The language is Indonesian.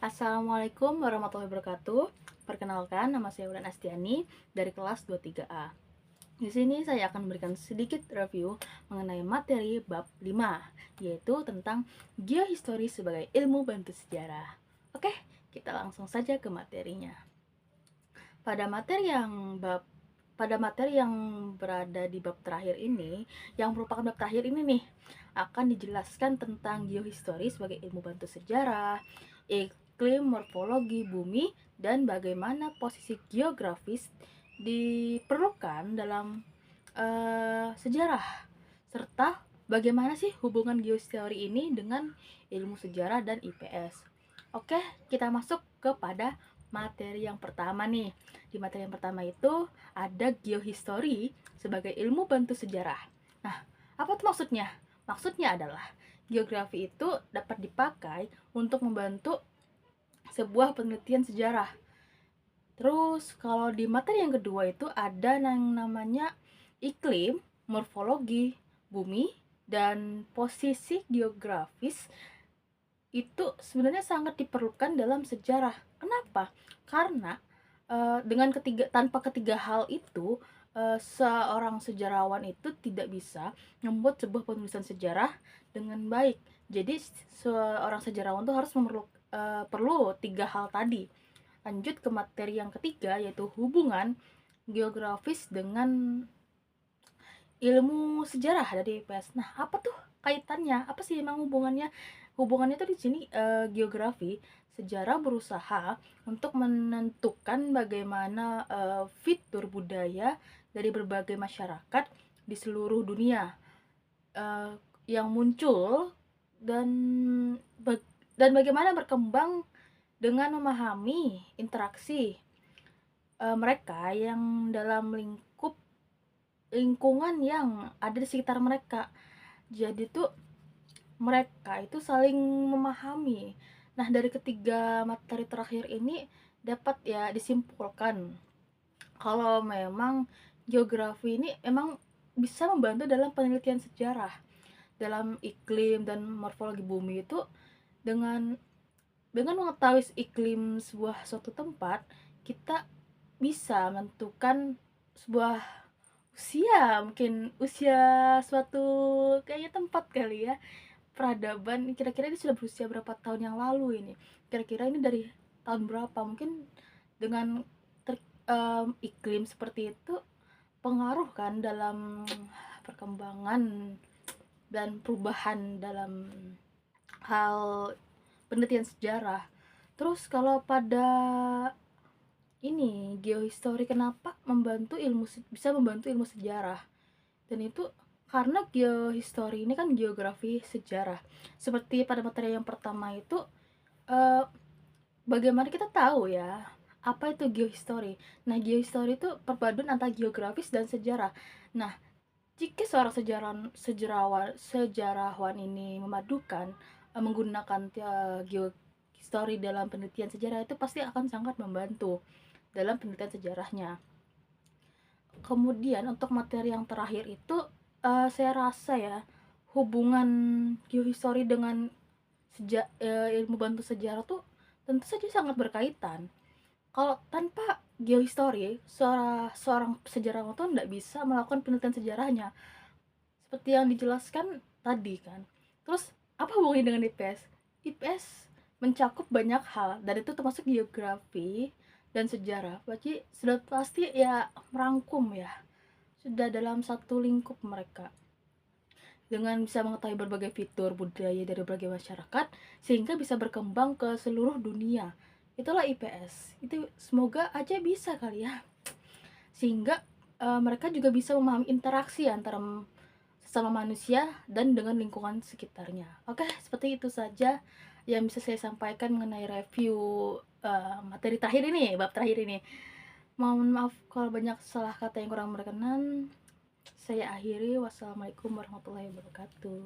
Assalamualaikum warahmatullahi wabarakatuh. Perkenalkan, nama saya Wulan Astiani dari kelas 23A. Di sini saya akan memberikan sedikit review mengenai materi bab 5, yaitu tentang geohistory sebagai ilmu bantu sejarah. Oke, kita langsung saja ke materinya. Pada materi yang berada di bab terakhir ini, yang merupakan bab terakhir ini nih, akan dijelaskan tentang geohistory sebagai ilmu bantu sejarah, iklim, morfologi bumi, dan bagaimana posisi geografis diperlukan dalam sejarah, serta bagaimana sih hubungan geohistory ini dengan ilmu sejarah dan IPS. Oke, kita masuk kepada materi yang pertama nih. Di materi yang pertama itu ada geohistory sebagai ilmu bantu sejarah. Nah, apa tuh maksudnya? Maksudnya adalah geografi itu dapat dipakai untuk membantu sebuah penelitian sejarah. Terus kalau di materi yang kedua itu ada yang namanya iklim, morfologi bumi, dan posisi geografis itu sebenarnya sangat diperlukan dalam sejarah. Kenapa? Karena tanpa ketiga hal itu, seorang sejarawan itu tidak bisa membuat sebuah penulisan sejarah dengan baik. Jadi seorang sejarawan itu harus perlu tiga hal tadi. Lanjut ke materi yang ketiga, yaitu hubungan geografis dengan ilmu sejarah dari IPS. Nah, apa tuh kaitannya? Apa sih emang hubungannya? Hubungannya tuh di sini geografi sejarah berusaha untuk menentukan bagaimana fitur budaya dari berbagai masyarakat di seluruh dunia yang muncul dan bagaimana berkembang dengan memahami interaksi mereka yang dalam lingkungan yang ada di sekitar mereka. Jadi tuh mereka itu saling memahami. Nah, dari ketiga materi terakhir ini dapat ya disimpulkan kalau memang geografi ini emang bisa membantu dalam penelitian sejarah. Dalam iklim dan morfologi bumi itu dengan mengetahui iklim sebuah suatu tempat, kita bisa menentukan sebuah mungkin usia suatu kayaknya tempat kali ya, peradaban. Kira-kira ini sudah berusia berapa tahun yang lalu ini, kira-kira ini dari tahun berapa. Mungkin dengan iklim seperti itu pengaruh kan dalam perkembangan dan perubahan dalam hal penelitian sejarah. Terus kalau pada ini geohistory, kenapa bisa membantu ilmu sejarah? Dan itu karena geohistory ini kan geografi sejarah. Seperti pada materi yang pertama itu, bagaimana kita tahu ya apa itu geohistory. Nah, geohistory itu perpaduan antara geografis dan sejarah. Nah, jika seorang sejarawan ini memadukan menggunakan geohistory dalam penelitian sejarah, itu pasti akan sangat membantu dalam penelitian sejarahnya. Kemudian untuk materi yang terakhir itu, saya rasa ya hubungan geohistory dengan ilmu bantu sejarah tuh tentu saja sangat berkaitan. Kalau tanpa geohistory, seorang sejarawan tuh tidak bisa melakukan penelitian sejarahnya seperti yang dijelaskan tadi kan. Terus apa hubungannya dengan IPS? IPS mencakup banyak hal, dan itu termasuk geografi dan sejarah. Berarti sudah pasti ya merangkum ya, sudah dalam satu lingkup mereka. Dengan bisa mengetahui berbagai fitur budaya dari berbagai masyarakat, sehingga bisa berkembang ke seluruh dunia. Itulah IPS. Itu semoga aja bisa kali ya. Sehingga mereka juga bisa memahami interaksi antara sesama manusia dan dengan lingkungan sekitarnya. Oke, seperti itu saja yang bisa saya sampaikan mengenai review materi terakhir ini, bab terakhir ini. Mohon maaf kalau banyak salah kata yang kurang berkenan. Saya akhiri. Wassalamualaikum warahmatullahi wabarakatuh.